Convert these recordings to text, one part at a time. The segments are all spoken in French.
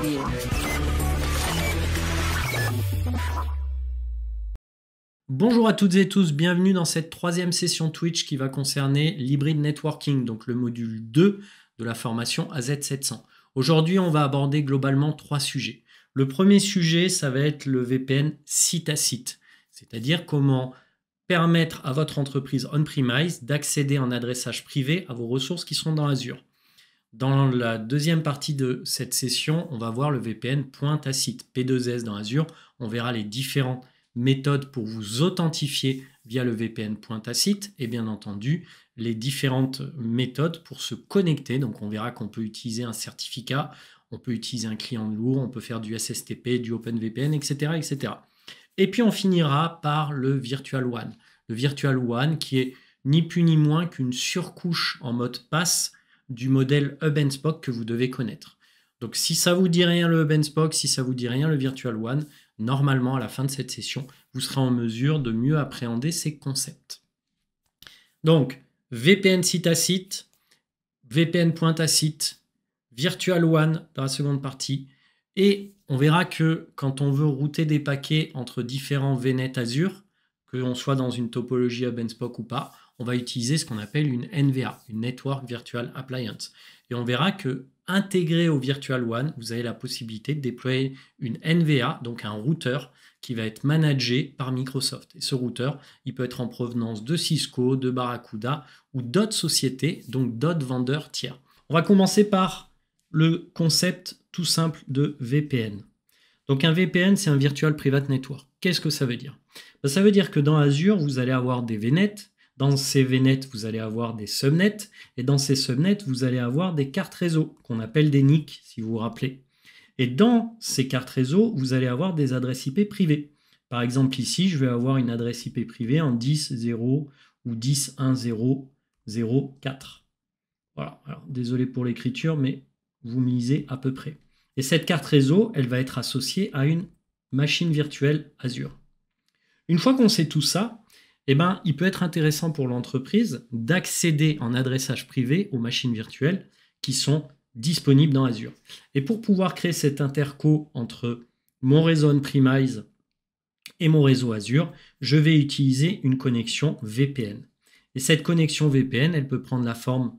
view. Bonjour à toutes et tous, bienvenue dans cette troisième session Twitch qui va concerner l'hybrid networking, donc le module 2 de la formation AZ700. Aujourd'hui, on va aborder globalement 3 sujets. Le premier sujet, ça va être le VPN site à site, c'est-à-dire comment permettre à votre entreprise on-premise d'accéder en adressage privé à vos ressources qui sont dans Azure. Dans la deuxième partie de cette session, on va voir le VPN pointe à site, P2S dans Azure. On verra les différentes méthodes pour vous authentifier via le VPN pointe à site et bien entendu les différentes méthodes pour se connecter. Donc on verra qu'on peut utiliser un certificat, on peut utiliser un client lourd, on peut faire du SSTP, du OpenVPN, etc., etc. Et puis on finira par le Virtual WAN. Le Virtual WAN qui est ni plus ni moins qu'une surcouche en mode pass du modèle Hub and Spoke que vous devez connaître. Donc si ça vous dit rien le Hub and Spoke, si ça vous dit rien le Virtual WAN, normalement à la fin de cette session, vous serez en mesure de mieux appréhender ces concepts. Donc VPN site à site, VPN pointe à site, Virtual WAN dans la seconde partie, et on verra que quand on veut router des paquets entre différents VNet Azure, que l'on soit dans une topologie Hub and Spoke ou pas, on va utiliser ce qu'on appelle une NVA, une Network Virtual Appliance. Et on verra que intégré au Virtual WAN, vous avez la possibilité de déployer une NVA, donc un routeur qui va être managé par Microsoft. Et ce routeur, il peut être en provenance de Cisco, de Barracuda ou d'autres sociétés, donc d'autres vendeurs tiers. On va commencer par le concept tout simple de VPN. Donc un VPN, c'est un Virtual Private Network. Qu'est-ce que ça veut dire? Ça veut dire que dans Azure, vous allez avoir des VNet. Dans ces VNet, vous allez avoir des subnets. Et dans ces subnets, vous allez avoir des cartes réseau, qu'on appelle des NIC, si vous vous rappelez. Et dans ces cartes réseau, vous allez avoir des adresses IP privées. Par exemple, ici, je vais avoir une adresse IP privée en 10.0 ou 10.1.0.0.4. Voilà. Alors, désolé pour l'écriture, mais vous me lisez à peu près. Et cette carte réseau, elle va être associée à une machine virtuelle Azure. Une fois qu'on sait tout ça, il peut être intéressant pour l'entreprise d'accéder en adressage privé aux machines virtuelles qui sont disponibles dans Azure. Et pour pouvoir créer cet interco entre mon réseau on-premise et mon réseau Azure, je vais utiliser une connexion VPN. Et cette connexion VPN, elle peut prendre la forme,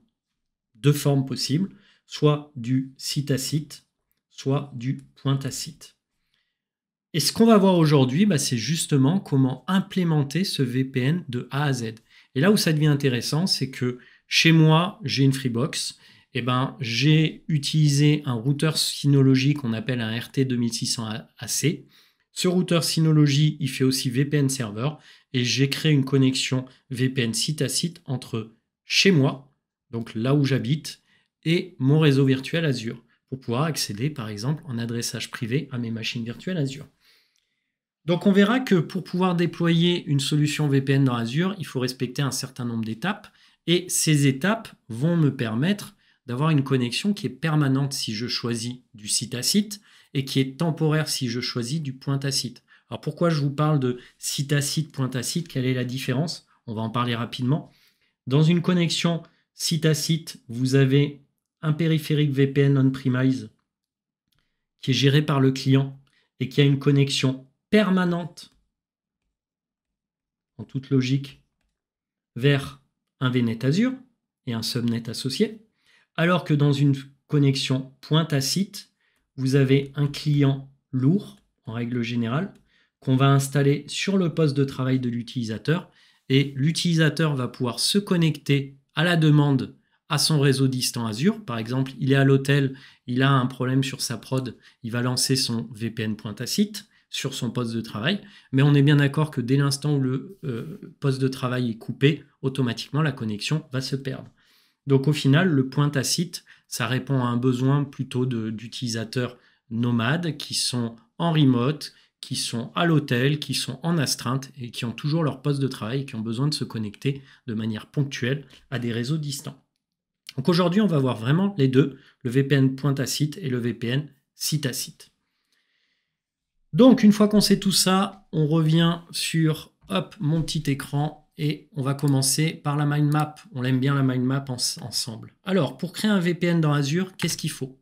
deux formes possibles, soit du site à site, soit du pointe à site. Et ce qu'on va voir aujourd'hui, c'est justement comment implémenter ce VPN de A à Z. Et là où ça devient intéressant, c'est que chez moi, j'ai une Freebox. J'ai utilisé un routeur Synology qu'on appelle un RT2600AC. Ce routeur Synology, il fait aussi VPN Server. Et j'ai créé une connexion VPN site à site entre chez moi, donc là où j'habite, et mon réseau virtuel Azure, pour pouvoir accéder, par exemple, en adressage privé à mes machines virtuelles Azure. Donc on verra que pour pouvoir déployer une solution VPN dans Azure, il faut respecter un certain nombre d'étapes. Et ces étapes vont me permettre d'avoir une connexion qui est permanente si je choisis du site à site et qui est temporaire si je choisis du pointe à site. Alors pourquoi je vous parle de site à site, pointe à site? Quelle est la différence? On va en parler rapidement. Dans une connexion site à site, vous avez un périphérique VPN on-premise qui est géré par le client et qui a une connexion permanente, en toute logique, vers un VNet Azure et un subnet associé, alors que dans une connexion pointe à site, vous avez un client lourd, en règle générale, qu'on va installer sur le poste de travail de l'utilisateur, et l'utilisateur va pouvoir se connecter à la demande à son réseau distant Azure. Par exemple, il est à l'hôtel, il a un problème sur sa prod, il va lancer son VPN pointe à site sur son poste de travail, mais on est bien d'accord que dès l'instant où le poste de travail est coupé, automatiquement la connexion va se perdre. Donc au final, le pointe à site, ça répond à un besoin plutôt d'utilisateurs nomades qui sont en remote, qui sont à l'hôtel, qui sont en astreinte et qui ont toujours leur poste de travail et qui ont besoin de se connecter de manière ponctuelle à des réseaux distants. Donc aujourd'hui, on va voir vraiment les deux, le VPN pointe à site et le VPN site à site. Donc, une fois qu'on sait tout ça, on revient sur mon petit écran et on va commencer par la mind map. On l'aime bien la mind map ensemble. Alors, pour créer un VPN dans Azure, qu'est-ce qu'il faut?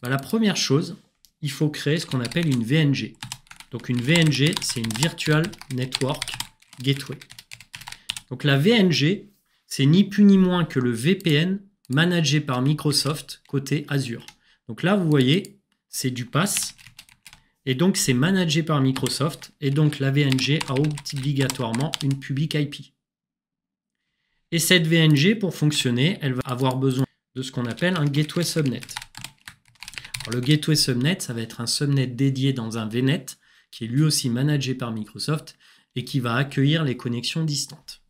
La première chose, il faut créer ce qu'on appelle une VNG. Donc une VNG, c'est une Virtual Network Gateway. Donc la VNG, c'est ni plus ni moins que le VPN managé par Microsoft côté Azure. Donc là, vous voyez, c'est du PaaS. Et donc, c'est managé par Microsoft. Et donc, la VNG a obligatoirement une public IP. Et cette VNG, pour fonctionner, elle va avoir besoin de ce qu'on appelle un Gateway Subnet. Alors, le Gateway Subnet, ça va être un subnet dédié dans un VNet, qui est lui aussi managé par Microsoft, et qui va accueillir les connexions distantes.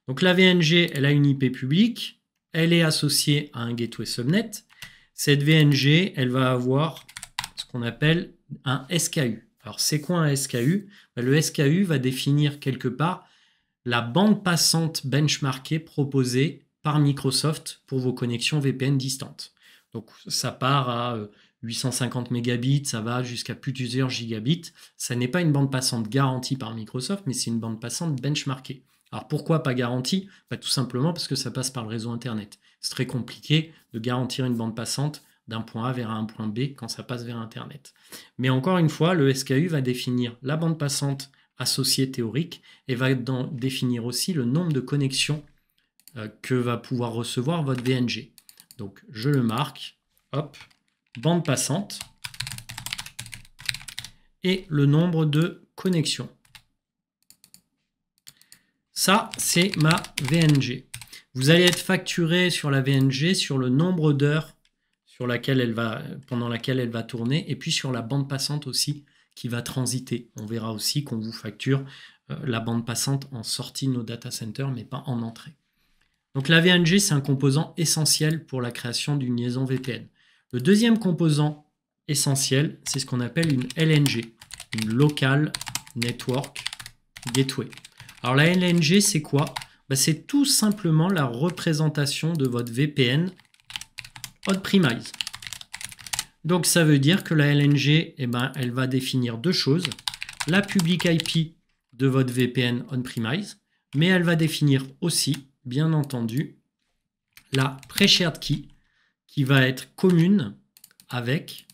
Donc, la VNG, elle a une IP publique. Elle est associée à un Gateway Subnet. Cette VNG, elle va avoir ce qu'on appelle un SKU. Alors, c'est quoi un SKU? Le SKU va définir quelque part la bande passante benchmarkée proposée par Microsoft pour vos connexions VPN distantes. Donc, ça part à 850 mégabits, ça va jusqu'à plusieurs gigabits. Ça n'est pas une bande passante garantie par Microsoft, mais c'est une bande passante benchmarkée. Alors, pourquoi pas garantie? Tout simplement parce que ça passe par le réseau Internet. C'est très compliqué de garantir une bande passante d'un point A vers un point B quand ça passe vers Internet. Mais encore une fois, le SKU va définir la bande passante associée théorique et va définir aussi le nombre de connexions que va pouvoir recevoir votre VNG. Donc, je le marque, hop, bande passante et le nombre de connexions. Ça, c'est ma VNG. Vous allez être facturé sur la VNG sur le nombre d'heures pendant laquelle elle va tourner, et puis sur la bande passante aussi qui va transiter. On verra aussi qu'on vous facture la bande passante en sortie de nos data centers, mais pas en entrée. Donc la VNG, c'est un composant essentiel pour la création d'une liaison VPN. Le deuxième composant essentiel, c'est ce qu'on appelle une LNG, une Local Network Gateway. Alors la LNG, c'est quoi? C'est tout simplement la représentation de votre VPN on-premise. Donc ça veut dire que la LNG, elle va définir deux choses. La public IP de votre VPN on-premise, mais elle va définir aussi, bien entendu, la pre-shared key qui va être commune avec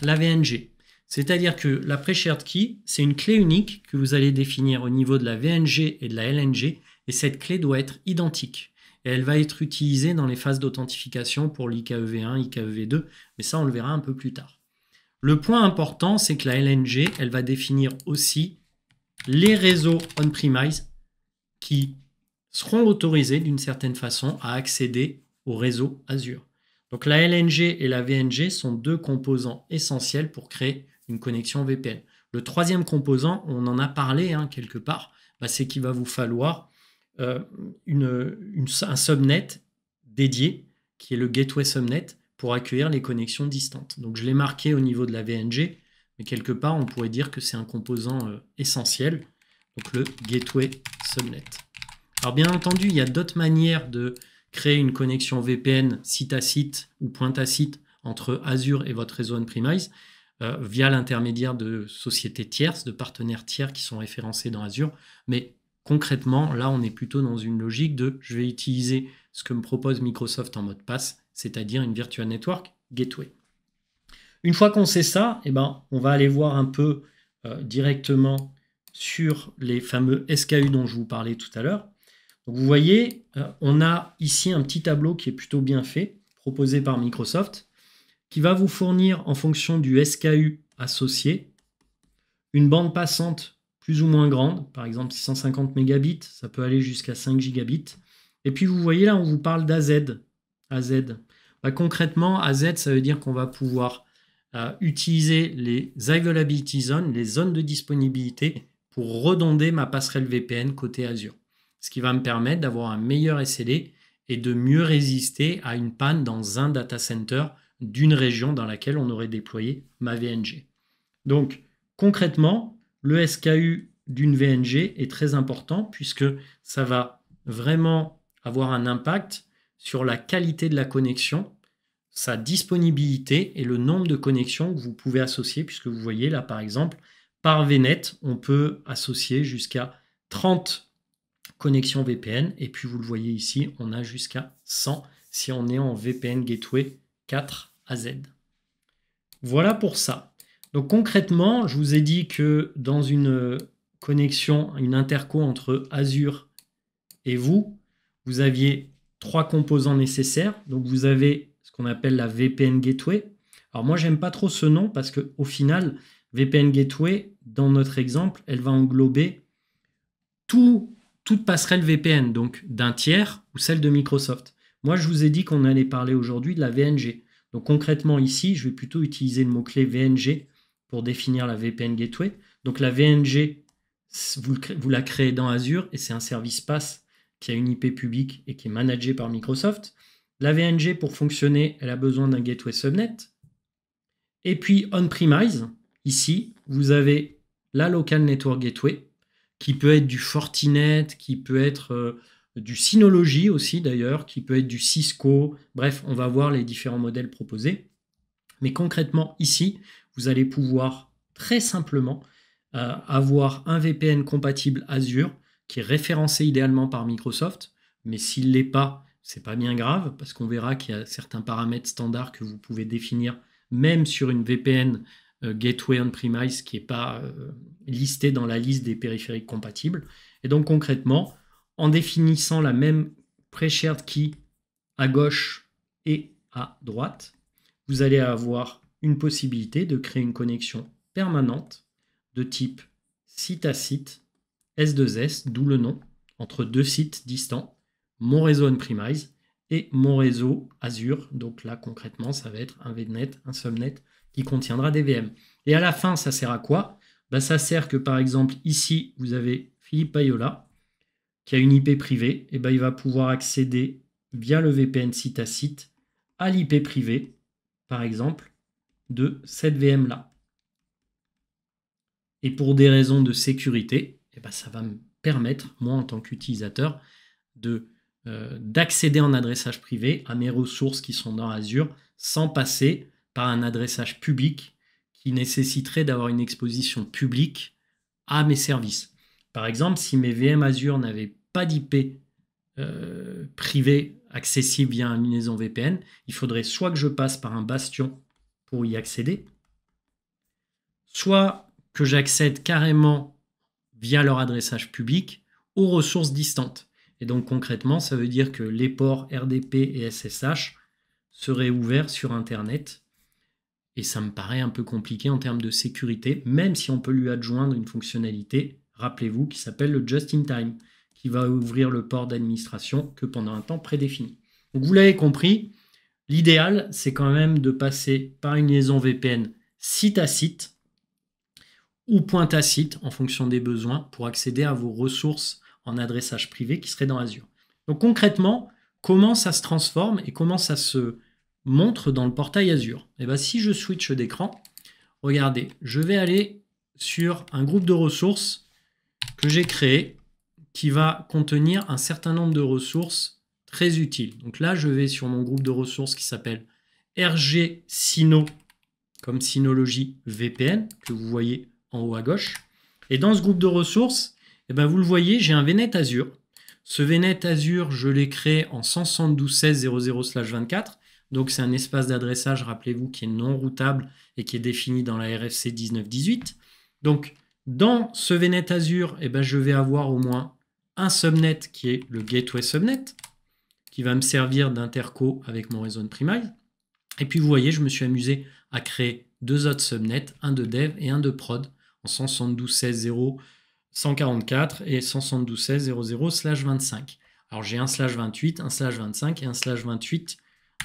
la VNG. C'est-à-dire que la pre-shared key, c'est une clé unique que vous allez définir au niveau de la VNG et de la LNG, et cette clé doit être identique. Et elle va être utilisée dans les phases d'authentification pour l'IKEV1, IKEV2, mais ça on le verra un peu plus tard. Le point important, c'est que la LNG, elle va définir aussi les réseaux on-premise qui seront autorisés d'une certaine façon à accéder au réseau Azure. Donc la LNG et la VNG sont deux composants essentiels pour créer une connexion VPN. Le troisième composant, on en a parlé quelque part, c'est qu'il va vous falloir un subnet dédié, qui est le Gateway Subnet, pour accueillir les connexions distantes. Donc je l'ai marqué au niveau de la VNG, mais quelque part, on pourrait dire que c'est un composant essentiel, donc le Gateway Subnet. Alors bien entendu, il y a d'autres manières de créer une connexion VPN site à site ou point à site entre Azure et votre réseau on-premise via l'intermédiaire de sociétés tierces, de partenaires tiers qui sont référencés dans Azure. Mais concrètement, là, on est plutôt dans une logique de je vais utiliser ce que me propose Microsoft en mode PaaS, c'est-à-dire une Virtual Network Gateway. Une fois qu'on sait ça, on va aller voir un peu directement sur les fameux SKU dont je vous parlais tout à l'heure. Donc vous voyez, on a ici un petit tableau qui est plutôt bien fait, proposé par Microsoft, qui va vous fournir en fonction du SKU associé une bande passante plus ou moins grande, par exemple 650 mégabits, ça peut aller jusqu'à 5 gigabits. Et puis vous voyez là, on vous parle d'AZ. Concrètement, AZ, ça veut dire qu'on va pouvoir utiliser les availability zones, les zones de disponibilité, pour redonder ma passerelle VPN côté Azure. Ce qui va me permettre d'avoir un meilleur SLA et de mieux résister à une panne dans un data center d'une région dans laquelle on aurait déployé ma VNG. Donc, concrètement, le SKU d'une VNG est très important puisque ça va vraiment avoir un impact sur la qualité de la connexion, sa disponibilité et le nombre de connexions que vous pouvez associer, puisque vous voyez là, par exemple, par VNet, on peut associer jusqu'à 30 connexions VPN, et puis vous le voyez ici, on a jusqu'à 100 si on est en VPN Gateway 4 AZ. Voilà pour ça. Donc concrètement, je vous ai dit que dans une connexion, une interco entre Azure et vous, vous aviez 3 composants nécessaires. Donc vous avez ce qu'on appelle la VPN Gateway. Alors moi, j'aime pas trop ce nom parce qu'au final, VPN Gateway, dans notre exemple, elle va englober toute passerelle VPN, donc d'un tiers ou celle de Microsoft. Moi, je vous ai dit qu'on allait parler aujourd'hui de la VNG. Donc concrètement ici, je vais plutôt utiliser le mot-clé VNG pour définir la VPN Gateway. Donc la VNG, vous la créez dans Azure et c'est un service PaaS qui a une IP publique et qui est managé par Microsoft. La VNG, pour fonctionner, elle a besoin d'un gateway subnet. Et puis on-premise, ici, vous avez la Local Network Gateway, qui peut être du Fortinet, qui peut être du Synology aussi d'ailleurs, qui peut être du Cisco. Bref, on va voir les différents modèles proposés. Mais concrètement, ici, vous allez pouvoir très simplement avoir un VPN compatible Azure qui est référencé idéalement par Microsoft. Mais s'il ne l'est pas, c'est pas bien grave parce qu'on verra qu'il y a certains paramètres standards que vous pouvez définir même sur une VPN Gateway on-premise qui n'est pas listé dans la liste des périphériques compatibles. Et donc concrètement, en définissant la même pre-shared key à gauche et à droite, vous allez avoir une possibilité de créer une connexion permanente de type site à site, S2S, d'où le nom, entre deux sites distants, mon réseau on-premise et mon réseau Azure. Donc là, concrètement, ça va être un VNet, un subnet qui contiendra des VM. Et à la fin, ça sert à quoi? Ça sert que, par exemple, ici, vous avez Philippe Payola, qui a une IP privée. Et il va pouvoir accéder via le VPN site à site à l'IP privée, par exemple, de cette VM-là. Et pour des raisons de sécurité, ça va me permettre, moi, en tant qu'utilisateur, d'accéder en adressage privé à mes ressources qui sont dans Azure sans passer par un adressage public qui nécessiterait d'avoir une exposition publique à mes services. Par exemple, si mes VM Azure n'avaient pas d'IP privé accessible via une liaison VPN, il faudrait soit que je passe par un bastion pour y accéder, soit que j'accède carrément via leur adressage public aux ressources distantes. Et donc concrètement, ça veut dire que les ports RDP et SSH seraient ouverts sur Internet. Et ça me paraît un peu compliqué en termes de sécurité, même si on peut lui adjoindre une fonctionnalité, rappelez-vous, qui s'appelle le Just-in-Time, qui va ouvrir le port d'administration que pendant un temps prédéfini. Donc vous l'avez compris, l'idéal, c'est quand même de passer par une liaison VPN site à site ou pointe à site en fonction des besoins pour accéder à vos ressources en adressage privé qui seraient dans Azure. Donc concrètement, comment ça se transforme et comment ça se montre dans le portail Azure? Si je switch d'écran, regardez, je vais aller sur un groupe de ressources que j'ai créé qui va contenir un certain nombre de ressources très utiles. Donc là, je vais sur mon groupe de ressources qui s'appelle RG Syno, comme Synology VPN, que vous voyez en haut à gauche. Et dans ce groupe de ressources, vous le voyez, j'ai un VNet Azure. Ce VNet Azure, je l'ai créé en 172.16.00/24. Donc c'est un espace d'adressage, rappelez-vous, qui est non routable et qui est défini dans la RFC 1918. Donc dans ce VNet Azure, je vais avoir au moins un subnet qui est le Gateway Subnet, qui va me servir d'interco avec mon réseau on-premise. Et puis vous voyez, je me suis amusé à créer 2 autres subnets, un de dev et un de prod, en 172.16.0.144 et 172.16.00/25. Alors j'ai un /28, un /25 et un /28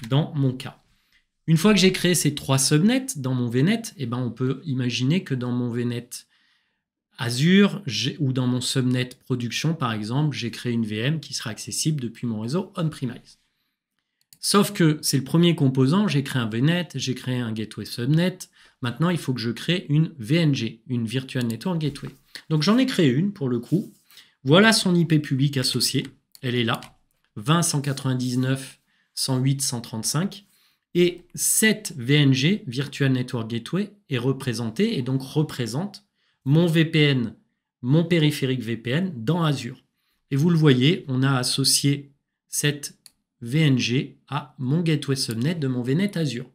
dans mon cas. Une fois que j'ai créé ces 3 subnets dans mon VNet, on peut imaginer que dans mon VNet Azure ou dans mon subnet production, par exemple, j'ai créé une VM qui sera accessible depuis mon réseau on-premise. Sauf que c'est le premier composant, j'ai créé un VNet, j'ai créé un gateway subnet. Maintenant, il faut que je crée une VNG, une Virtual Network Gateway. Donc j'en ai créé une pour le coup. Voilà son IP public associé. Elle est là, 20.199.108.135. Et cette VNG, Virtual Network Gateway, est représentée et donc représente mon VPN, mon périphérique VPN dans Azure. Et vous le voyez, on a associé cette VNG à mon Gateway Subnet de mon VNet Azure.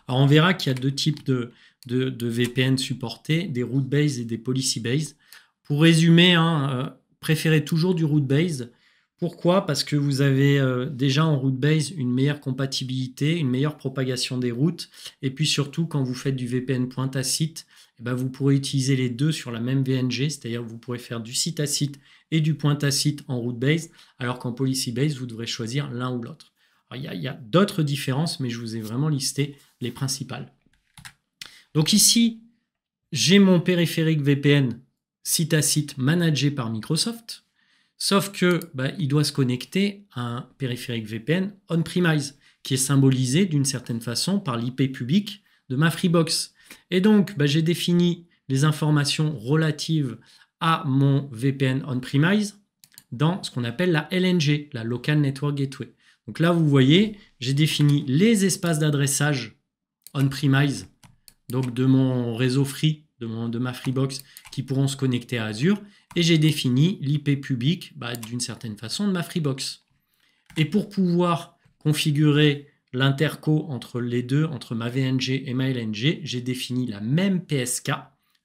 Alors on verra qu'il y a deux types de VPN supportés, des route-based et des policy-based. Pour résumer, hein, préférez toujours du route-based. Pourquoi? Parce que vous avez déjà en route-based une meilleure compatibilité, une meilleure propagation des routes. Et puis surtout, quand vous faites du VPN point à site, eh ben, vous pourrez utiliser les deux sur la même VNG, c'est-à-dire que vous pourrez faire du site à site et du point à site en route-based, alors qu'en policy-based, vous devrez choisir l'un ou l'autre. Il y a d'autres différences, mais je vous ai vraiment listé les principales. Donc ici, j'ai mon périphérique VPN site à site managé par Microsoft. Sauf que il doit se connecter à un périphérique VPN on-premise, qui est symbolisé d'une certaine façon par l'IP public de ma Freebox. Et donc, j'ai défini les informations relatives à mon VPN on-premise dans ce qu'on appelle la LNG, la Local Network Gateway. Donc là, vous voyez, j'ai défini les espaces d'adressage on-premise, donc de mon réseau free, de ma Freebox, qui pourront se connecter à Azure. Et j'ai défini l'IP public, d'une certaine façon, de ma Freebox. Et pour pouvoir configurer l'interco entre les deux, entre ma VNG et ma LNG, j'ai défini la même PSK,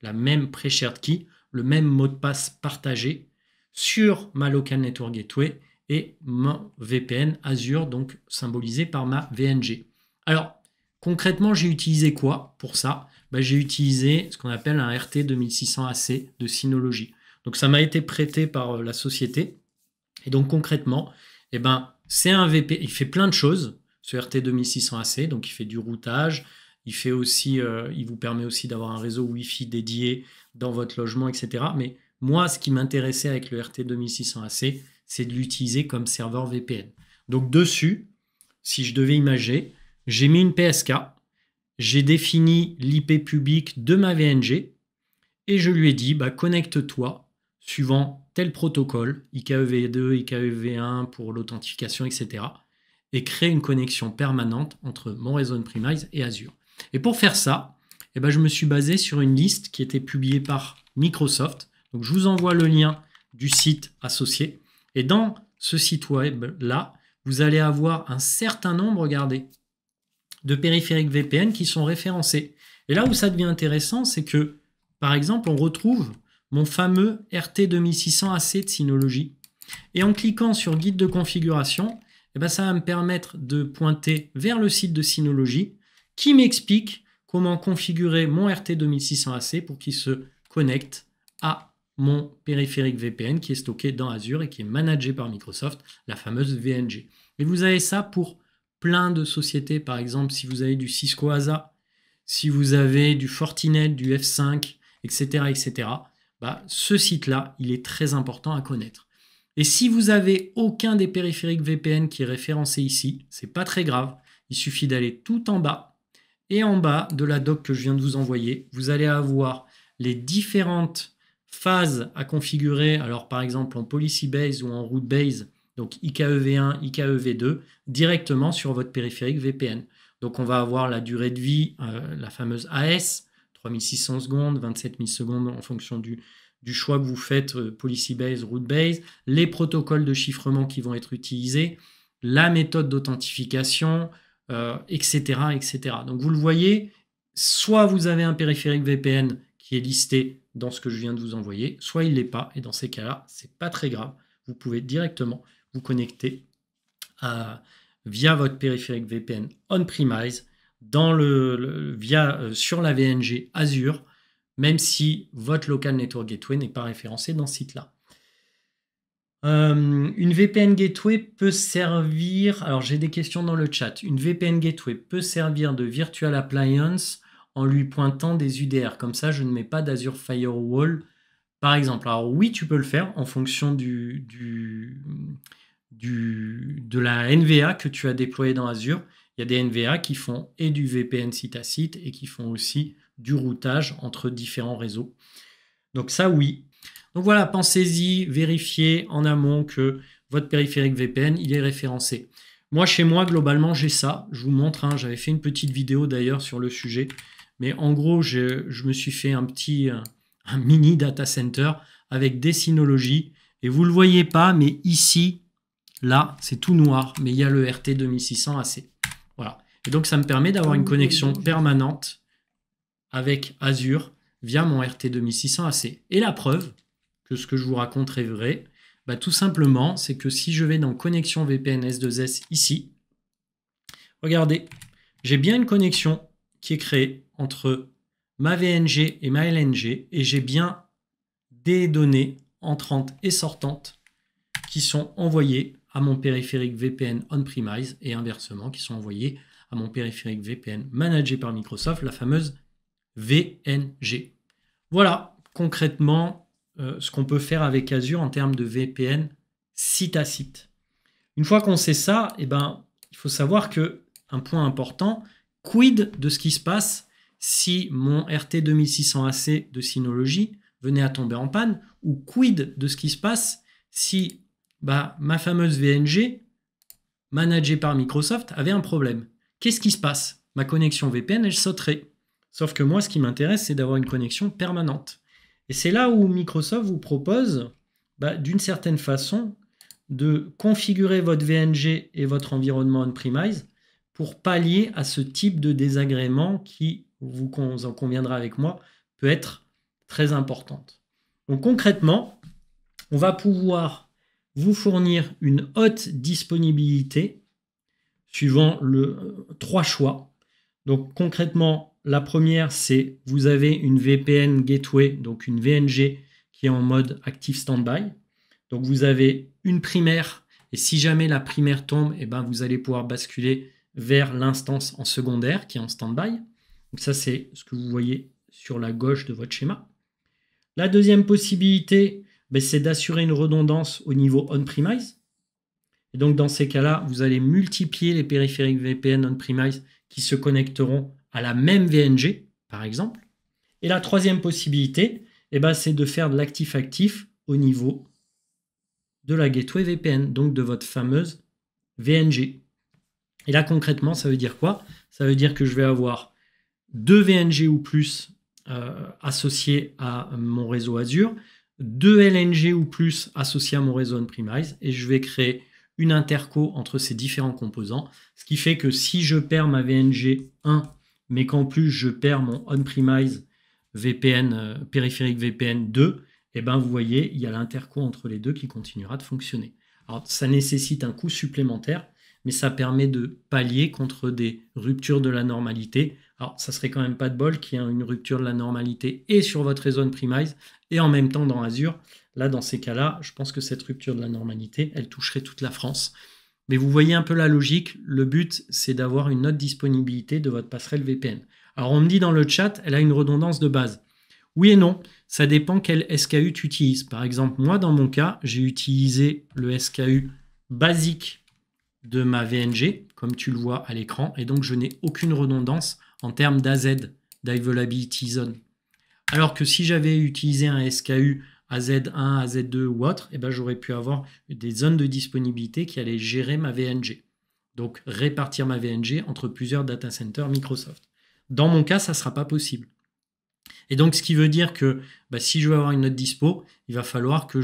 la même pre-shared key, le même mot de passe partagé sur ma Local Network Gateway et mon VPN Azure, donc symbolisé par ma VNG. Alors, concrètement, j'ai utilisé quoi pour ça? J'ai utilisé ce qu'on appelle un RT 2600 AC de Synology. Donc ça m'a été prêté par la société. Et donc concrètement, c'est un VPN. Il fait plein de choses, ce RT 2600 AC. Donc il fait du routage. Il fait aussi, il vous permet aussi d'avoir un réseau Wi-Fi dédié dans votre logement, etc. Mais moi, ce qui m'intéressait avec le RT 2600 AC, c'est de l'utiliser comme serveur VPN. Donc dessus, si je devais imager, j'ai mis une PSK. J'ai défini l'IP public de ma VNG et je lui ai dit connecte-toi suivant tel protocole, IKEV2, IKEV1 pour l'authentification, etc. et crée une connexion permanente entre mon réseau on-premise et Azure. Et pour faire ça, je me suis basé sur une liste qui était publiée par Microsoft. Donc je vous envoie le lien du site associé. Et dans ce site web-là, vous allez avoir un certain nombre, regardez, de périphériques VPN qui sont référencés. Et là où ça devient intéressant, c'est que, par exemple, on retrouve mon fameux RT 2600 AC de Synology. Et en cliquant sur guide de configuration, ça va me permettre de pointer vers le site de Synology qui m'explique comment configurer mon RT 2600 AC pour qu'il se connecte à mon périphérique VPN qui est stocké dans Azure et qui est managé par Microsoft, la fameuse VNG. Et vous avez ça pour plein de sociétés, par exemple, si vous avez du Cisco ASA, si vous avez du Fortinet, du F5, etc., etc., ce site-là, il est très important à connaître. Et si vous n'avez aucun des périphériques VPN qui est référencé ici, c'est pas très grave. Il suffit d'aller tout en bas. Et en bas de la doc que je viens de vous envoyer, vous allez avoir les différentes phases à configurer. Alors, par exemple, en policy base ou en route base, donc IKEV1, IKEV2, directement sur votre périphérique VPN. Donc, on va avoir la durée de vie, la fameuse AS, 3600 secondes, 27 000 secondes en fonction du choix que vous faites, policy base, route base, les protocoles de chiffrement qui vont être utilisés, la méthode d'authentification, etc., etc. Donc, vous le voyez, soit vous avez un périphérique VPN qui est listé dans ce que je viens de vous envoyer, soit il ne l'est pas. Et dans ces cas-là, ce n'est pas très grave. Vous pouvez directement vous connecter via votre périphérique VPN on-premise sur la VNG Azure, même si votre Local Network Gateway n'est pas référencé dans ce site-là. Une VPN Gateway peut servir, alors j'ai des questions dans le chat, une VPN Gateway peut servir de Virtual Appliance en lui pointant des UDR, comme ça je ne mets pas d'Azure Firewall par exemple. Alors oui, tu peux le faire en fonction de la NVA que tu as déployée dans Azure. Il y a des NVA qui font et du VPN site à site et qui font aussi du routage entre différents réseaux. Donc ça, oui. Donc voilà, pensez-y, vérifiez en amont que votre périphérique VPN, il est référencé. Moi, chez moi, globalement, j'ai ça. Je vous montre, j'avais fait une petite vidéo d'ailleurs sur le sujet. Mais en gros, je me suis fait un mini data center avec des Synology. Et vous ne le voyez pas, mais ici, là, c'est tout noir. Mais il y a le RT 2600 AC. Voilà. Et donc, ça me permet d'avoir une connexion permanente avec Azure via mon RT 2600 AC. Et la preuve que ce que je vous raconte est vrai, bah, tout simplement, c'est que si je vais dans Connexion VPN S2S ici, regardez, j'ai bien une connexion qui est créée entre ma VNG et ma LNG et j'ai bien des données entrantes et sortantes qui sont envoyées à mon périphérique VPN on-premise et inversement qui sont envoyées à mon périphérique VPN managé par Microsoft, la fameuse VNG. Voilà concrètement ce qu'on peut faire avec Azure en termes de VPN site à site. Une fois qu'on sait ça, eh ben, il faut savoir que un point important, quid de ce qui se passe si mon RT 2600 AC de Synology venait à tomber en panne, ou quid de ce qui se passe si ma fameuse VNG, managée par Microsoft, avait un problème. Qu'est-ce qui se passe? Ma connexion VPN, elle sauterait. Sauf que moi, ce qui m'intéresse, c'est d'avoir une connexion permanente. Et c'est là où Microsoft vous propose, d'une certaine façon, de configurer votre VNG et votre environnement on-premise pour pallier à ce type de désagrément qui, vous en conviendrez avec moi, peut être très importante. Donc concrètement, on va pouvoir vous fournir une haute disponibilité suivant trois choix. Donc concrètement, la première, c'est vous avez une VPN Gateway, donc une VNG qui est en mode Active Standby. Donc vous avez une primaire et si jamais la primaire tombe, vous allez pouvoir basculer vers l'instance en secondaire qui est en standby. Donc ça, c'est ce que vous voyez sur la gauche de votre schéma. La deuxième possibilité, c'est d'assurer une redondance au niveau on-premise. Et donc dans ces cas-là, vous allez multiplier les périphériques VPN on-premise qui se connecteront à la même VNG, par exemple. Et la troisième possibilité, c'est de faire de l'actif-actif au niveau de la gateway VPN, donc de votre fameuse VNG. Et là, concrètement, ça veut dire quoi? Ça veut dire que je vais avoir 2 VNG ou plus associés à mon réseau Azure, 2 LNG ou plus associés à mon réseau on-premise, et je vais créer une interco entre ces différents composants, ce qui fait que si je perds ma VNG 1, mais qu'en plus je perds mon on-premise VPN, périphérique VPN 2, vous voyez, il y a l'interco entre les deux qui continuera de fonctionner. Alors, ça nécessite un coût supplémentaire, mais ça permet de pallier contre des ruptures de la normalité. Alors, ça serait quand même pas de bol qu'il y ait une rupture de la normalité et sur votre réseau on-premise et en même temps dans Azure. Là, dans ces cas-là, je pense que cette rupture de la normalité, elle toucherait toute la France. Mais vous voyez un peu la logique. Le but, c'est d'avoir une haute disponibilité de votre passerelle VPN. Alors, on me dit dans le chat, elle a une redondance de base. Oui et non, ça dépend quel SKU tu utilises. Par exemple, moi, dans mon cas, j'ai utilisé le SKU basique de ma VNG, comme tu le vois à l'écran, et donc je n'ai aucune redondance en termes d'AZ, d'Availability Zone. Alors que si j'avais utilisé un SKU AZ1, AZ2 ou autre, j'aurais pu avoir des zones de disponibilité qui allaient gérer ma VNG. Donc répartir ma VNG entre plusieurs data centers Microsoft. Dans mon cas, ça ne sera pas possible. Et donc, ce qui veut dire que si je veux avoir une note dispo, il va falloir que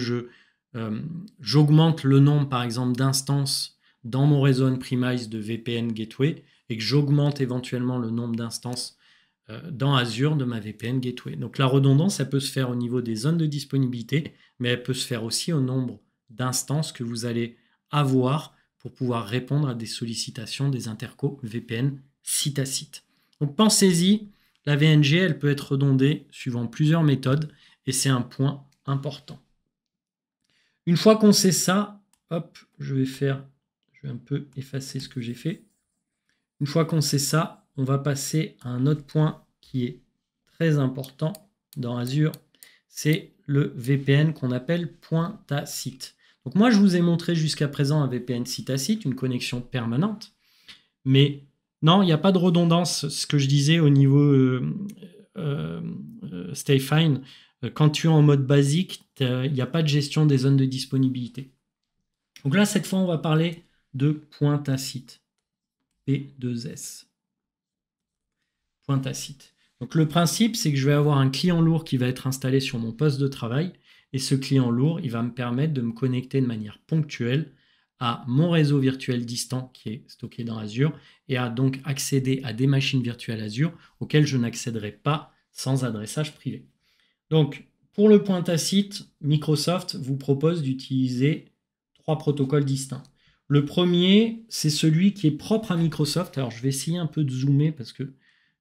j'augmente le nombre, par exemple, d'instances dans mon réseau on-premise de VPN Gateway et que j'augmente éventuellement le nombre d'instances dans Azure de ma VPN Gateway. Donc, la redondance, elle peut se faire au niveau des zones de disponibilité, mais elle peut se faire aussi au nombre d'instances que vous allez avoir pour pouvoir répondre à des sollicitations des intercos VPN site à site. Donc, pensez-y. La VNG, elle peut être redondée suivant plusieurs méthodes et c'est un point important. Une fois qu'on sait ça, hop, je vais un peu effacer ce que j'ai fait. Une fois qu'on sait ça, on va passer à un autre point qui est très important dans Azure, c'est le VPN qu'on appelle point à site. Donc moi, je vous ai montré jusqu'à présent un VPN site à site, une connexion permanente, mais non, il n'y a pas de redondance, ce que je disais au niveau Stay Fine. Quand tu es en mode basique, il n'y a pas de gestion des zones de disponibilité. Donc là, cette fois, on va parler de point à site. P2S. Point à site. Donc le principe, c'est que je vais avoir un client lourd qui va être installé sur mon poste de travail. Et ce client lourd, il va me permettre de me connecter de manière ponctuelle à mon réseau virtuel distant qui est stocké dans Azure et à donc accéder à des machines virtuelles Azure auxquelles je n'accéderai pas sans adressage privé. Donc, pour le point tacite, Microsoft vous propose d'utiliser 3 protocoles distincts. Le premier, c'est celui qui est propre à Microsoft. Alors, je vais essayer un peu de zoomer parce que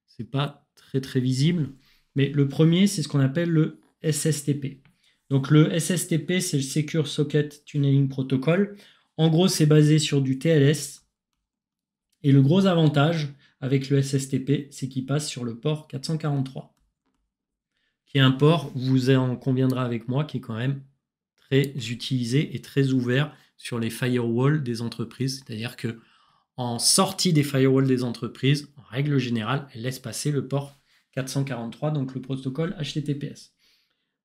ce n'est pas très visible. Mais le premier, c'est ce qu'on appelle le SSTP. Donc, le SSTP, c'est le Secure Socket Tunneling Protocol. En gros, c'est basé sur du TLS. Et le gros avantage avec le SSTP, c'est qu'il passe sur le port 443. Qui est un port, vous en conviendrez avec moi, qui est quand même très utilisé et très ouvert sur les firewalls des entreprises. C'est-à-dire que en sortie des firewalls des entreprises, en règle générale, elles laissent passer le port 443, donc le protocole HTTPS.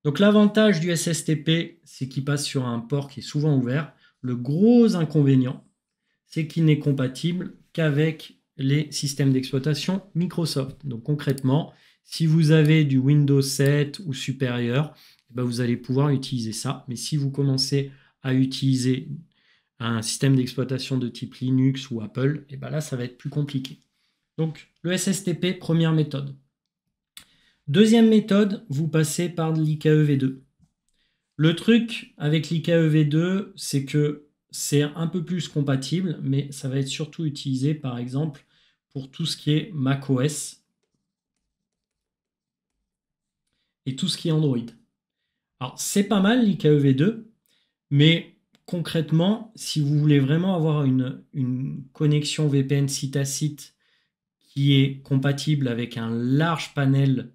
Donc l'avantage du SSTP, c'est qu'il passe sur un port qui est souvent ouvert. Le gros inconvénient, c'est qu'il n'est compatible qu'avec les systèmes d'exploitation Microsoft. Donc concrètement, si vous avez du Windows 7 ou supérieur, vous allez pouvoir utiliser ça. Mais si vous commencez à utiliser un système d'exploitation de type Linux ou Apple, là, ça va être plus compliqué. Donc, le SSTP, première méthode. Deuxième méthode, vous passez par l'IKE V2. Le truc avec l'IKE V2, c'est que c'est un peu plus compatible, mais ça va être surtout utilisé, par exemple, pour tout ce qui est macOS et tout ce qui est Android. Alors, c'est pas mal l'IKE V2, mais concrètement, si vous voulez vraiment avoir une connexion VPN site à site qui est compatible avec un large panel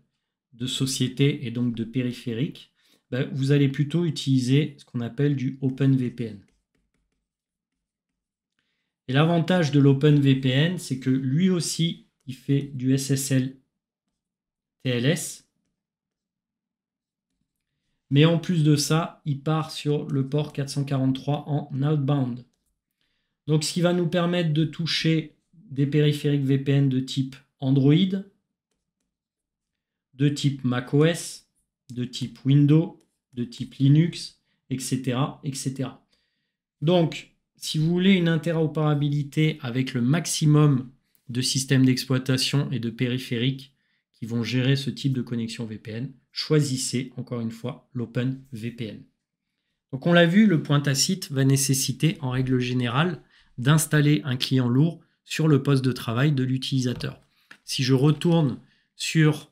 de sociétés et donc de périphériques, vous allez plutôt utiliser ce qu'on appelle du OpenVPN. Et l'avantage de l'OpenVPN, c'est que lui aussi, il fait du SSL TLS. Mais en plus de ça, il part sur le port 443 en outbound. Donc, ce qui va nous permettre de toucher des périphériques VPN de type Android, de type macOS, de type Windows, de type Linux, etc., etc. Donc, si vous voulez une interopérabilité avec le maximum de systèmes d'exploitation et de périphériques qui vont gérer ce type de connexion VPN, choisissez encore une fois l'OpenVPN. Donc on l'a vu, le point tacite va nécessiter en règle générale d'installer un client lourd sur le poste de travail de l'utilisateur. Si je retourne sur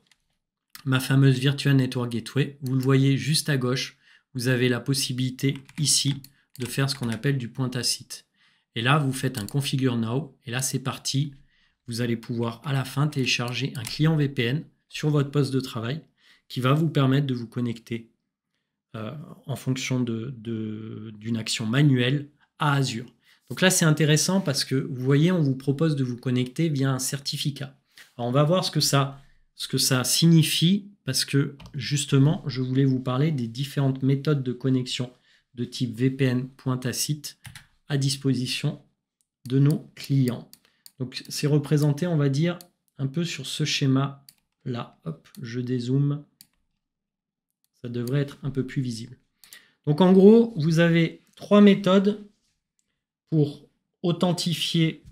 ma fameuse Virtual Network Gateway, vous le voyez juste à gauche, vous avez la possibilité ici de faire ce qu'on appelle du point tacite. Et là, vous faites un Configure Now, et là c'est parti. Vous allez pouvoir à la fin télécharger un client VPN sur votre poste de travail qui va vous permettre de vous connecter en fonction d'une action manuelle à Azure. Donc là, c'est intéressant parce que vous voyez, on vous propose de vous connecter via un certificat. Alors, on va voir ce que ça signifie parce que justement, je voulais vous parler des différentes méthodes de connexion de type VPN point tacite à disposition de nos clients. Donc, c'est représenté, on va dire, un peu sur ce schéma-là. Hop, je dézoome. Ça devrait être un peu plus visible. Donc, en gros, vous avez 3 méthodes pour authentifier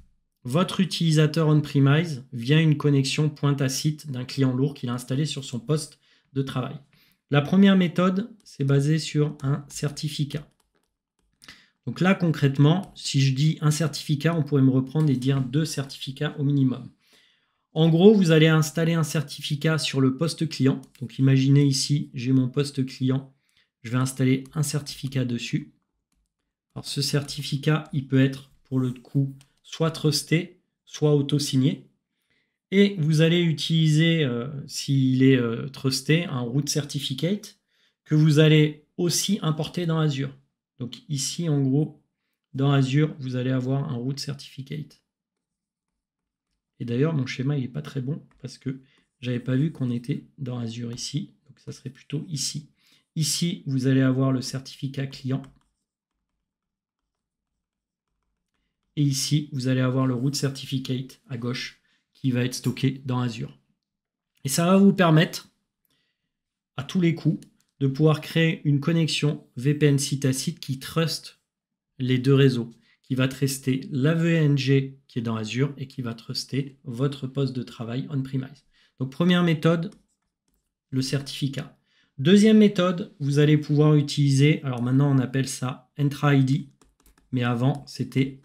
votre utilisateur on-premise via une connexion point tacite d'un client lourd qu'il a installé sur son poste de travail. La première méthode, c'est basé sur un certificat. Donc là, concrètement, si je dis un certificat, on pourrait me reprendre et dire 2 certificats au minimum. En gros, vous allez installer un certificat sur le poste client. Donc imaginez ici, j'ai mon poste client. Je vais installer un certificat dessus. Alors ce certificat, il peut être pour le coup soit trusté, soit auto-signé. Et vous allez utiliser, s'il est trusté, un root certificate que vous allez aussi importer dans Azure. Donc ici, en gros, dans Azure, vous allez avoir un root certificate. Et d'ailleurs, mon schéma, il n'est pas très bon parce que je n'avais pas vu qu'on était dans Azure ici. Donc ça serait plutôt ici. Ici, vous allez avoir le certificat client. Et ici, vous allez avoir le root certificate à gauche qui va être stocké dans Azure. Et ça va vous permettre, à tous les coups, de pouvoir créer une connexion VPN site à site qui trust les 2 réseaux, qui va truster la VNG qui est dans Azure et qui va truster votre poste de travail on-premise. Donc première méthode, le certificat. Deuxième méthode, vous allez pouvoir utiliser, alors maintenant on appelle ça Entra ID, mais avant c'était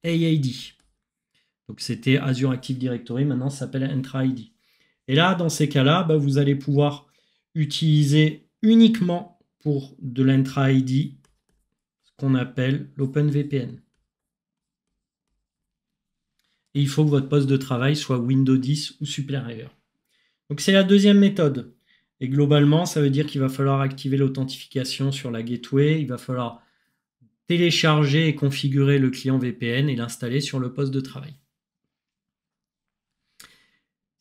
AAD. Donc c'était Azure Active Directory, maintenant ça s'appelle Entra ID. Et là, dans ces cas-là, vous allez pouvoir utiliser uniquement pour de l'Entra ID ce qu'on appelle l'OpenVPN. Et il faut que votre poste de travail soit Windows 10 ou supérieur. Donc c'est la deuxième méthode. Et globalement, ça veut dire qu'il va falloir activer l'authentification sur la gateway, il va falloir télécharger et configurer le client VPN et l'installer sur le poste de travail.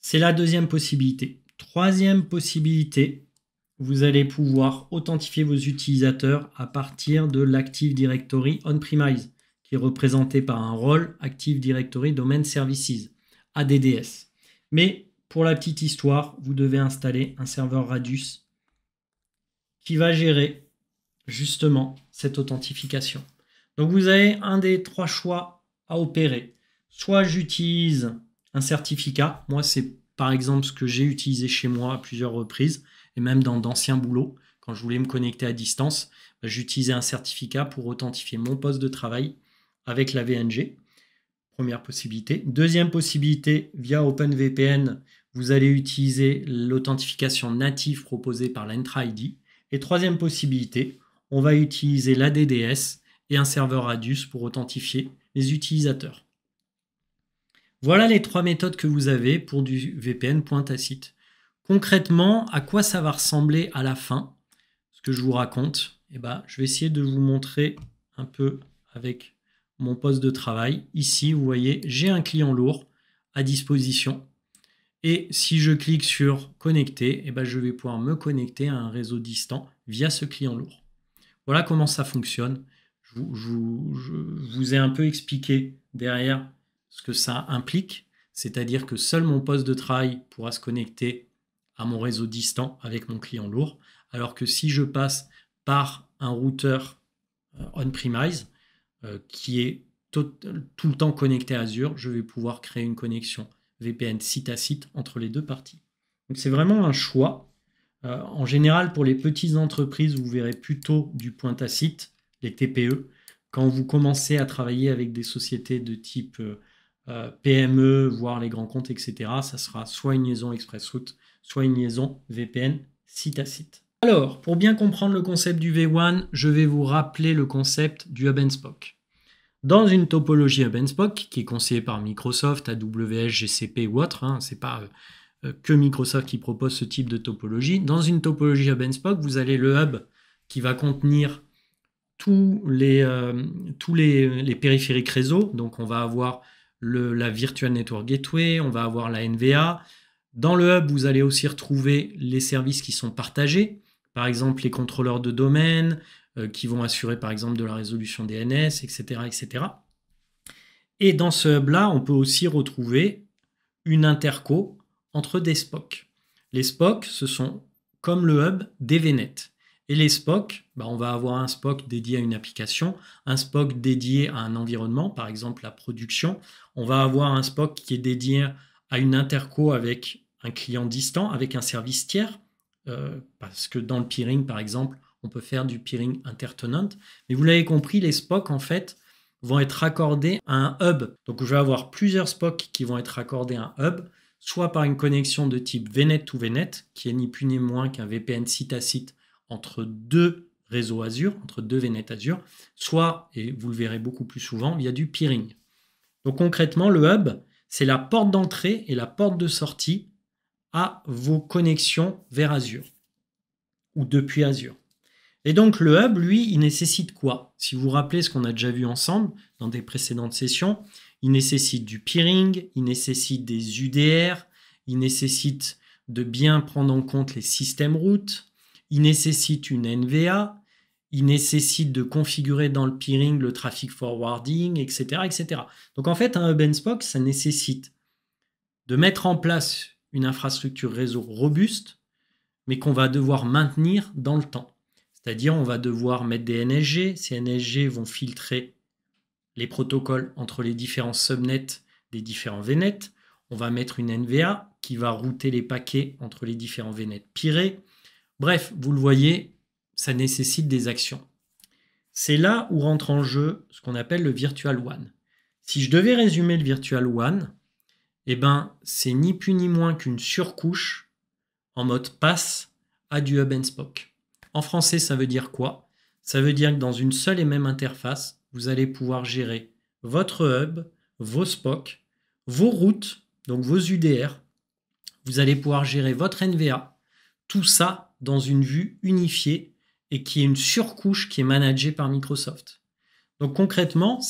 C'est la deuxième possibilité. Troisième possibilité, vous allez pouvoir authentifier vos utilisateurs à partir de l'Active Directory on-premise, qui est représenté par un rôle Active Directory Domain Services, ADDS. Mais pour la petite histoire, vous devez installer un serveur Radius qui va gérer justement cette authentification. Donc vous avez un des trois choix à opérer. Soit j'utilise un certificat. Moi, c'est par exemple ce que j'ai utilisé chez moi à plusieurs reprises, et même dans d'anciens boulots, quand je voulais me connecter à distance, j'utilisais un certificat pour authentifier mon poste de travail avec la VNG. Première possibilité. Deuxième possibilité, via OpenVPN, vous allez utiliser l'authentification native proposée par l'Entra ID. Et troisième possibilité, on va utiliser l'ADDS et un serveur Radius pour authentifier les utilisateurs. Voilà les trois méthodes que vous avez pour du VPN pointe-à-site. Concrètement, à quoi ça va ressembler à la fin, ce que je vous raconte, je vais essayer de vous montrer un peu avec mon poste de travail. Ici, vous voyez, j'ai un client lourd à disposition. Et si je clique sur connecter, je vais pouvoir me connecter à un réseau distant via ce client lourd. Voilà comment ça fonctionne. Je vous ai un peu expliqué derrière ce que ça implique, c'est-à-dire que seul mon poste de travail pourra se connecter à mon réseau distant avec mon client lourd, alors que si je passe par un routeur on-premise qui est tout le temps connecté à Azure, je vais pouvoir créer une connexion VPN site à site entre les deux parties. Donc c'est vraiment un choix. En général, pour les petites entreprises, vous verrez plutôt du pointe-à-site, les TPE. Quand vous commencez à travailler avec des sociétés de type PME, voire les grands comptes, etc., ça sera soit une liaison ExpressRoute, soit une liaison VPN site à site. Alors, pour bien comprendre le concept du V1, je vais vous rappeler le concept du Hub and Spoke. Dans une topologie Hub and Spoke, qui est conseillée par Microsoft, AWS, GCP ou autre, ce n'est pas que Microsoft qui propose ce type de topologie. Dans une topologie Hub and Spoke, vous avez le hub qui va contenir tous les périphériques réseau. Donc, on va avoir la Virtual Network Gateway, on va avoir la NVA. Dans le hub, vous allez aussi retrouver les services qui sont partagés. Par exemple, les contrôleurs de domaine qui vont assurer, par exemple, de la résolution DNS, etc., etc. Et dans ce hub-là, on peut aussi retrouver une interco entre des SPOC. Les SPOC, ce sont, comme le hub, des VNet. Et les SPOC, on va avoir un SPOC dédié à une application, un SPOC dédié à un environnement, par exemple la production. On va avoir un SPOC qui est dédié à une interco avec un client distant, avec un service tiers, parce que dans le peering, par exemple, on peut faire du peering intertenant. Mais vous l'avez compris, les SPOC, en fait, vont être raccordés à un hub. Donc, je vais avoir plusieurs SPOC qui vont être raccordés à un hub, soit par une connexion de type VNet to VNet, qui est ni plus ni moins qu'un VPN site à site entre deux réseaux Azure, entre deux VNet Azure, soit, et vous le verrez beaucoup plus souvent, via du peering. Donc concrètement, le hub, c'est la porte d'entrée et la porte de sortie à vos connexions vers Azure ou depuis Azure. Et donc le hub, lui, il nécessite quoi? Si vous vous rappelez ce qu'on a déjà vu ensemble dans des précédentes sessions, il nécessite du peering, il nécessite des UDR, il nécessite de bien prendre en compte les systèmes routes, il nécessite une NVA, il nécessite de configurer dans le peering le traffic forwarding, etc., etc. Donc en fait, un Hub and Spoke, ça nécessite de mettre en place une infrastructure réseau robuste, mais qu'on va devoir maintenir dans le temps. C'est-à-dire, on va devoir mettre des NSG. Ces NSG vont filtrer les protocoles entre les différents subnets des différents VNets. On va mettre une NVA qui va router les paquets entre les différents VNets pirés. Bref, vous le voyez, ça nécessite des actions. C'est là où rentre en jeu ce qu'on appelle le Virtual WAN. Si je devais résumer le Virtual WAN, eh ben, c'est ni plus ni moins qu'une surcouche en mode pass à du hub and spoke. En français, ça veut dire quoi? Ça veut dire que dans une seule et même interface, vous allez pouvoir gérer votre hub, vos SPOC, vos routes, donc vos UDR. Vous allez pouvoir gérer votre NVA. Tout ça dans une vue unifiée et qui est une surcouche qui est managée par Microsoft. Donc concrètement,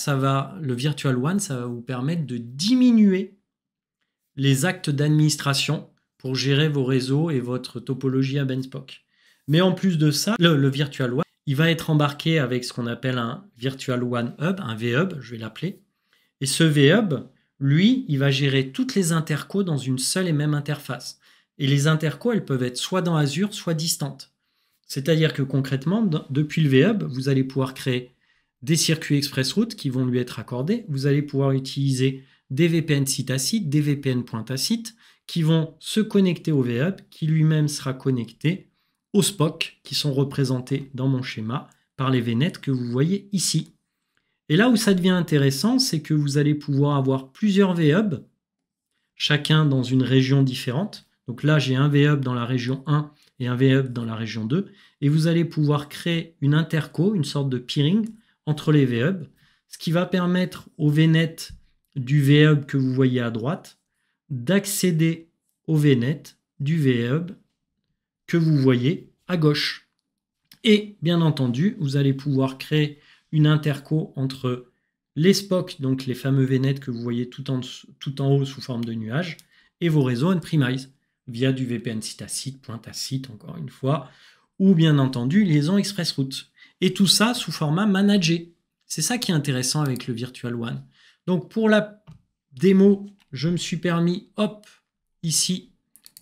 le Virtual WAN, ça va vous permettre de diminuer les actes d'administration pour gérer vos réseaux et votre topologie hub and spoke. Mais en plus de ça, le Virtual WAN, il va être embarqué avec ce qu'on appelle un Virtual WAN Hub, un VHub, je vais l'appeler. Et ce VHub, lui, il va gérer toutes les intercos dans une seule et même interface. Et les intercos, elles peuvent être soit dans Azure, soit distantes. C'est-à-dire que concrètement, depuis le VHub, vous allez pouvoir créer des circuits ExpressRoute qui vont lui être accordés. Vous allez pouvoir utiliser des VPN site à site, des VPN point à site, qui vont se connecter au VHub, qui lui-même sera connecté aux SPOC, qui sont représentés dans mon schéma par les VNets que vous voyez ici. Et là où ça devient intéressant, c'est que vous allez pouvoir avoir plusieurs VHubs, chacun dans une région différente. Donc là, j'ai un VHub dans la région 1 et un VHub dans la région 2. Et vous allez pouvoir créer une interco, une sorte de peering entre les VHubs, ce qui va permettre aux VNet du VHub que vous voyez à droite d'accéder au VNet du VHub que vous voyez à gauche. Et bien entendu, vous allez pouvoir créer une interco entre les SPOC, donc les fameux VNet que vous voyez tout en haut sous forme de nuage, et vos réseaux on-premise via du VPN site à site, point à site, encore une fois, ou bien entendu liaison ExpressRoute. Et tout ça sous format managé. C'est ça qui est intéressant avec le Virtual WAN. Donc pour la démo, je me suis permis, hop, ici,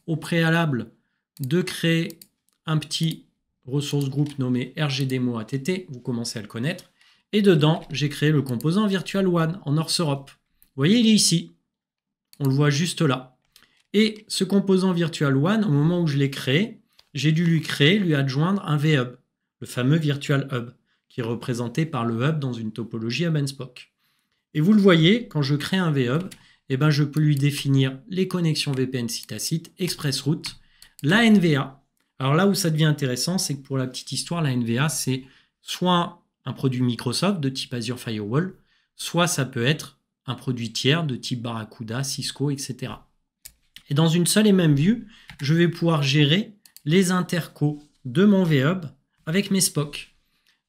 au préalable, de créer un petit ressource group nommé RGDemo ATT, vous commencez à le connaître, et dedans, j'ai créé le composant Virtual WAN en North Europe. Vous voyez, il est ici. On le voit juste là. Et ce composant Virtual WAN, au moment où je l'ai créé, j'ai dû lui adjoindre un VHub, le fameux Virtual Hub, qui est représenté par le hub dans une topologie hub and spoke. Et vous le voyez, quand je crée un VHub, eh ben je peux lui définir les connexions VPN site à site, ExpressRoute, la NVA. Alors là où ça devient intéressant, c'est que pour la petite histoire, la NVA, c'est soit un produit Microsoft de type Azure Firewall, soit ça peut être un produit tiers de type Barracuda, Cisco, etc. Et dans une seule et même vue, je vais pouvoir gérer les intercos de mon VHub avec mes SPOC.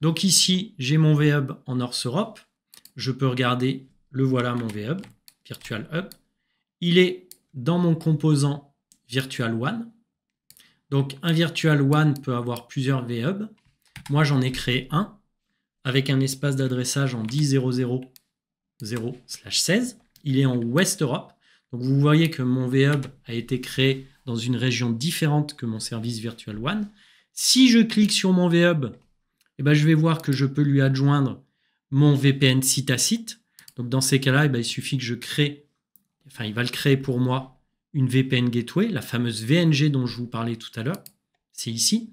Donc ici, j'ai mon VHub en North Europe. Je peux regarder, le voilà mon VHub, Virtual Hub. Il est dans mon composant Virtual WAN. Donc un Virtual WAN peut avoir plusieurs VHubs. Moi, j'en ai créé un avec un espace d'adressage en 10.0.0/16. Il est en West Europe. Donc vous voyez que mon VHub a été créé dans une région différente que mon service Virtual WAN. Si je clique sur mon VHub, eh ben, je vais voir que je peux lui adjoindre mon VPN site à site. Donc dans ces cas-là, eh ben, il suffit que je crée, enfin il va le créer pour moi, une VPN Gateway, la fameuse VNG dont je vous parlais tout à l'heure. C'est ici.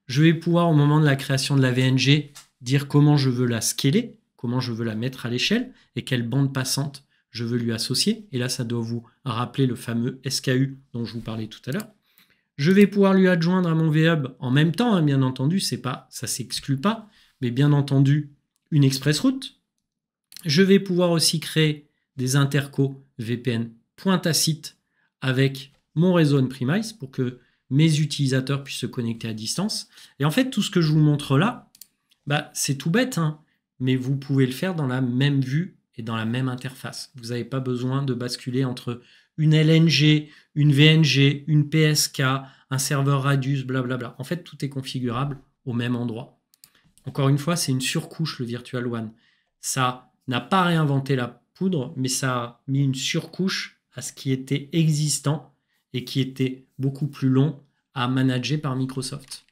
Je vais pouvoir, au moment de la création de la VNG, dire comment je veux la scaler, comment je veux la mettre à l'échelle et quelle bande passante je veux lui associer. Et là, ça doit vous rappeler le fameux SKU dont je vous parlais tout à l'heure. Je vais pouvoir lui adjoindre à mon VHub en même temps, hein, bien entendu, ça ne s'exclut pas, mais bien entendu, une ExpressRoute. Je vais pouvoir aussi créer des intercos VPN point à site avec mon réseau on-premise pour que mes utilisateurs puissent se connecter à distance. Et en fait, tout ce que je vous montre là, c'est tout bête, hein, mais vous pouvez le faire dans la même vue et dans la même interface. Vous n'avez pas besoin de basculer entre une LNG, une VNG, une PSK, un serveur Radius, blablabla. En fait, tout est configurable au même endroit. Encore une fois, c'est une surcouche, le Virtual WAN. Ça n'a pas réinventé la poudre, mais ça a mis une surcouche à ce qui était existant et qui était beaucoup plus long à manager par Microsoft.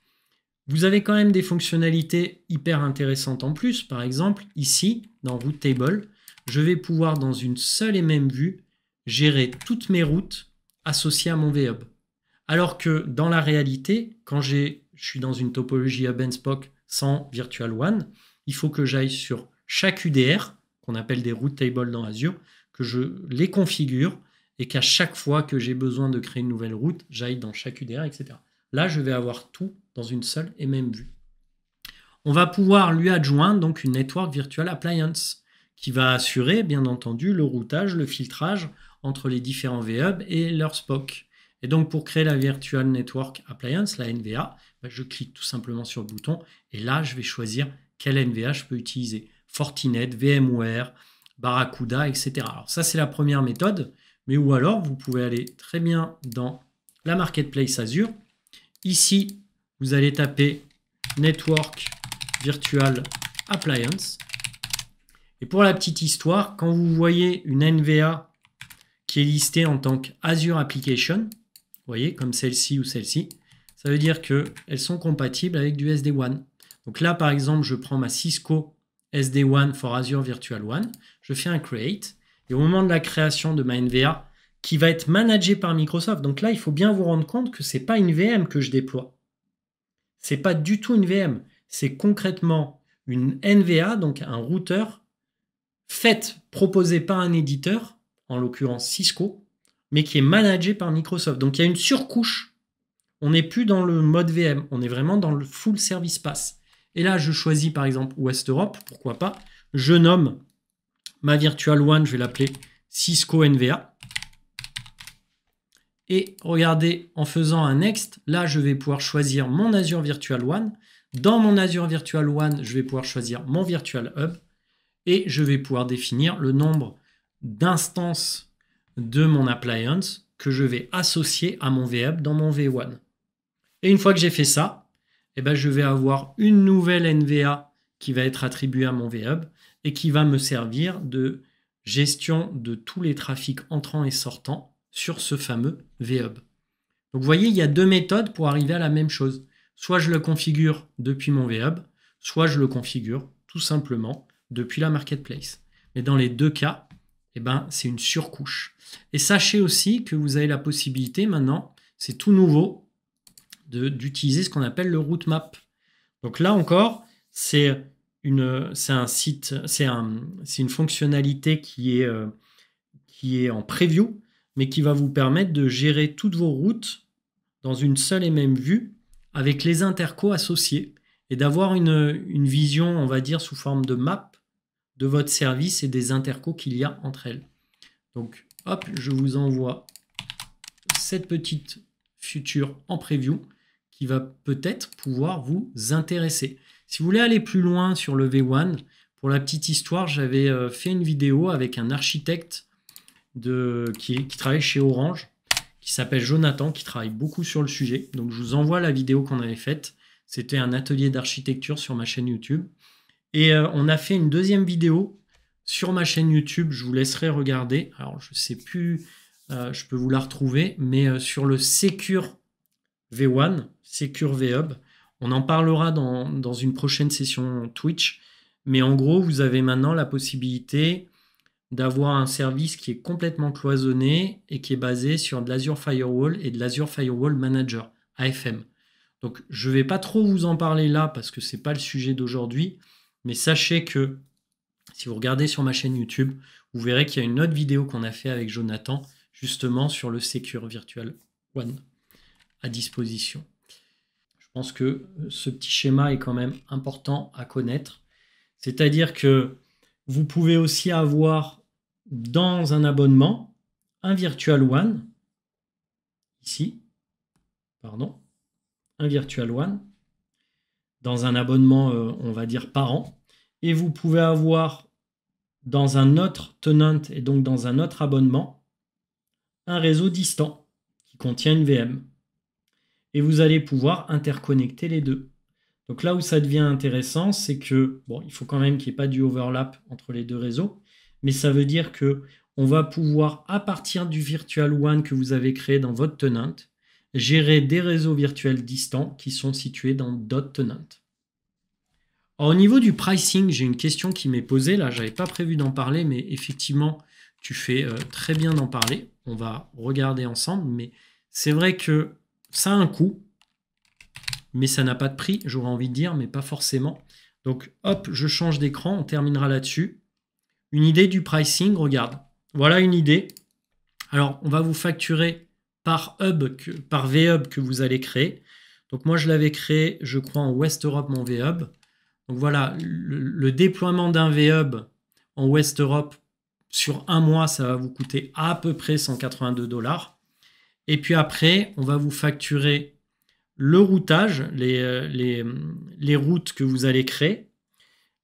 Vous avez quand même des fonctionnalités hyper intéressantes en plus. Par exemple, ici, dans Route Table, je vais pouvoir, dans une seule et même vue, gérer toutes mes routes associées à mon VHub. Alors que dans la réalité, quand je suis dans une topologie Hub and Spoke sans Virtual One, il faut que j'aille sur chaque UDR, qu'on appelle des route tables dans Azure, que je les configure et qu'à chaque fois que j'ai besoin de créer une nouvelle route, j'aille dans chaque UDR, etc. Là, je vais avoir tout dans une seule et même vue. On va pouvoir lui adjoindre donc une Network Virtual Appliance qui va assurer, bien entendu, le routage, le filtrage entre les différents VHub et leur SPOC. Et donc, pour créer la Virtual Network Appliance, la NVA, je clique tout simplement sur le bouton et là, je vais choisir quelle NVA je peux utiliser. Fortinet, VMware, Barracuda, etc. Alors ça, c'est la première méthode. Mais ou alors, vous pouvez aller très bien dans la Marketplace Azure. Ici, vous allez taper Network Virtual Appliance. Et pour la petite histoire, quand vous voyez une NVA qui est listée en tant qu'Azure Application, vous voyez, comme celle-ci ou celle-ci, ça veut dire qu'elles sont compatibles avec du SD-WAN. Donc là, par exemple, je prends ma Cisco SD-WAN for Azure Virtual WAN, je fais un Create, et au moment de la création de ma NVA, qui va être managée par Microsoft, donc là, il faut bien vous rendre compte que ce n'est pas une VM que je déploie. Ce n'est pas du tout une VM, c'est concrètement une NVA, donc un routeur, proposé par un éditeur, en l'occurrence Cisco, mais qui est managé par Microsoft. Donc il y a une surcouche. On n'est plus dans le mode VM, on est vraiment dans le full service pass. Et là, je choisis par exemple West Europe, pourquoi pas. Je nomme ma Virtual WAN, je vais l'appeler Cisco NVA. Et regardez, en faisant un Next, là, je vais pouvoir choisir mon Azure Virtual WAN. Dans mon Azure Virtual WAN, je vais pouvoir choisir mon Virtual Hub. Et je vais pouvoir définir le nombre d'instances de mon appliance que je vais associer à mon VHub dans mon V1. Et une fois que j'ai fait ça, je vais avoir une nouvelle NVA qui va être attribuée à mon VHub et qui va me servir de gestion de tous les trafics entrants et sortants sur ce fameux VHub. Donc vous voyez, il y a deux méthodes pour arriver à la même chose. Soit je le configure depuis mon VHub, soit je le configure tout simplement depuis la marketplace. Mais dans les deux cas, c'est une surcouche. Et sachez aussi que vous avez la possibilité maintenant, c'est tout nouveau, d'utiliser ce qu'on appelle le route map. Donc là encore, c'est une fonctionnalité qui est en preview, mais qui va vous permettre de gérer toutes vos routes dans une seule et même vue avec les intercos associés et d'avoir une vision, on va dire, sous forme de map de votre service et des intercos qu'il y a entre elles. Donc, hop, je vous envoie cette petite feature en preview qui va peut-être pouvoir vous intéresser. Si vous voulez aller plus loin sur le V1, pour la petite histoire, j'avais fait une vidéo avec un architecte qui travaille chez Orange, qui s'appelle Jonathan, qui travaille beaucoup sur le sujet. Donc, je vous envoie la vidéo qu'on avait faite. C'était un atelier d'architecture sur ma chaîne YouTube. Et on a fait une deuxième vidéo sur ma chaîne YouTube. Je vous laisserai regarder. Alors, je ne sais plus, je peux vous la retrouver, mais sur le Secure V1, Secure VHub. On en parlera dans une prochaine session Twitch. Mais en gros, vous avez maintenant la possibilité d'avoir un service qui est complètement cloisonné et qui est basé sur de l'Azure Firewall et de l'Azure Firewall Manager, AFM. Donc, je ne vais pas trop vous en parler là parce que ce n'est pas le sujet d'aujourd'hui. Mais sachez que si vous regardez sur ma chaîne YouTube, vous verrez qu'il y a une autre vidéo qu'on a fait avec Jonathan, justement sur le Secure Virtual One à disposition. Je pense que ce petit schéma est quand même important à connaître. C'est-à-dire que vous pouvez aussi avoir dans un abonnement un Virtual One, ici, un Virtual One, dans un abonnement, on va dire, par an. Et vous pouvez avoir dans un autre tenant et donc dans un autre abonnement, un réseau distant qui contient une VM. Et vous allez pouvoir interconnecter les deux. Donc là où ça devient intéressant, c'est que, il faut quand même qu'il n'y ait pas du overlap entre les deux réseaux, mais ça veut dire qu'on va pouvoir, à partir du Virtual One que vous avez créé dans votre tenant, gérer des réseaux virtuels distants qui sont situés dans d'autres tenants. Alors, au niveau du pricing, j'ai une question qui m'est posée. Là, j'avais pas prévu d'en parler, mais effectivement, tu fais très bien d'en parler. On va regarder ensemble, mais c'est vrai que ça a un coût, mais ça n'a pas de prix, j'aurais envie de dire, mais pas forcément. Donc, hop, je change d'écran, on terminera là-dessus. Une idée du pricing, regarde. Voilà une idée. Alors, on va vous facturer par VHub que vous allez créer. Donc, moi, je l'avais créé, je crois, en West Europe, mon VHub. Donc, voilà, le déploiement d'un VHub en West Europe sur un mois, ça va vous coûter à peu près 182 $. Et puis après, on va vous facturer le routage, les routes que vous allez créer,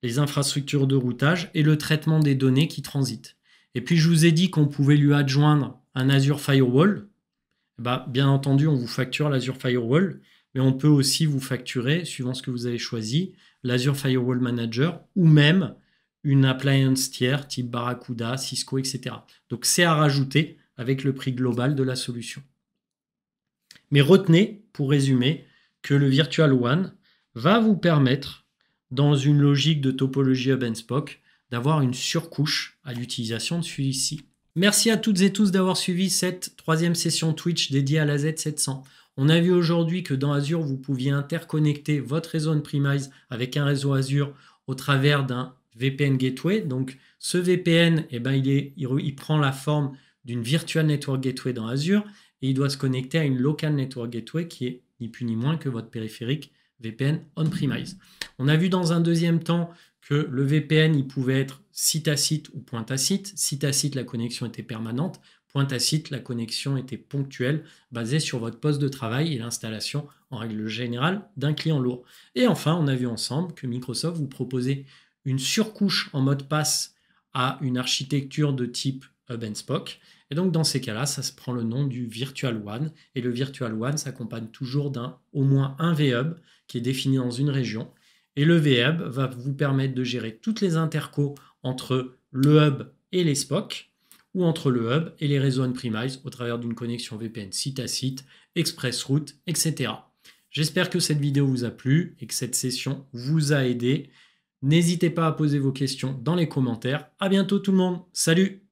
les infrastructures de routage et le traitement des données qui transitent. Et puis, je vous ai dit qu'on pouvait lui adjoindre un Azure Firewall. Bien entendu, on vous facture l'Azure Firewall, mais on peut aussi vous facturer, suivant ce que vous avez choisi, l'Azure Firewall Manager ou même une appliance tiers type Barracuda, Cisco, etc. Donc, c'est à rajouter avec le prix global de la solution. Mais retenez, pour résumer, que le Virtual One va vous permettre, dans une logique de topologie hub and spoke, d'avoir une surcouche à l'utilisation de celui-ci. Merci à toutes et tous d'avoir suivi cette troisième session Twitch dédiée à la Z700. On a vu aujourd'hui que dans Azure, vous pouviez interconnecter votre réseau on-premise avec un réseau Azure au travers d'un VPN Gateway. Donc, ce VPN, il prend la forme d'une Virtual Network Gateway dans Azure et il doit se connecter à une Local Network Gateway qui est ni plus ni moins que votre périphérique VPN on-premise. On a vu dans un deuxième temps que le VPN, il pouvait être site à site ou point à site. Site à site, la connexion était permanente. Point à site, la connexion était ponctuelle, basée sur votre poste de travail et l'installation, en règle générale, d'un client lourd. Et enfin, on a vu ensemble que Microsoft vous proposait une surcouche en mode pass à une architecture de type Hub and Spoke. Et donc, dans ces cas-là, ça se prend le nom du Virtual One. Et le Virtual One s'accompagne toujours au moins un VHub qui est défini dans une région. Et le VHub va vous permettre de gérer toutes les intercos entre le hub et les SPOC, ou entre le hub et les réseaux on-premise au travers d'une connexion VPN site à site, express route, etc. J'espère que cette vidéo vous a plu et que cette session vous a aidé. N'hésitez pas à poser vos questions dans les commentaires. À bientôt tout le monde. Salut!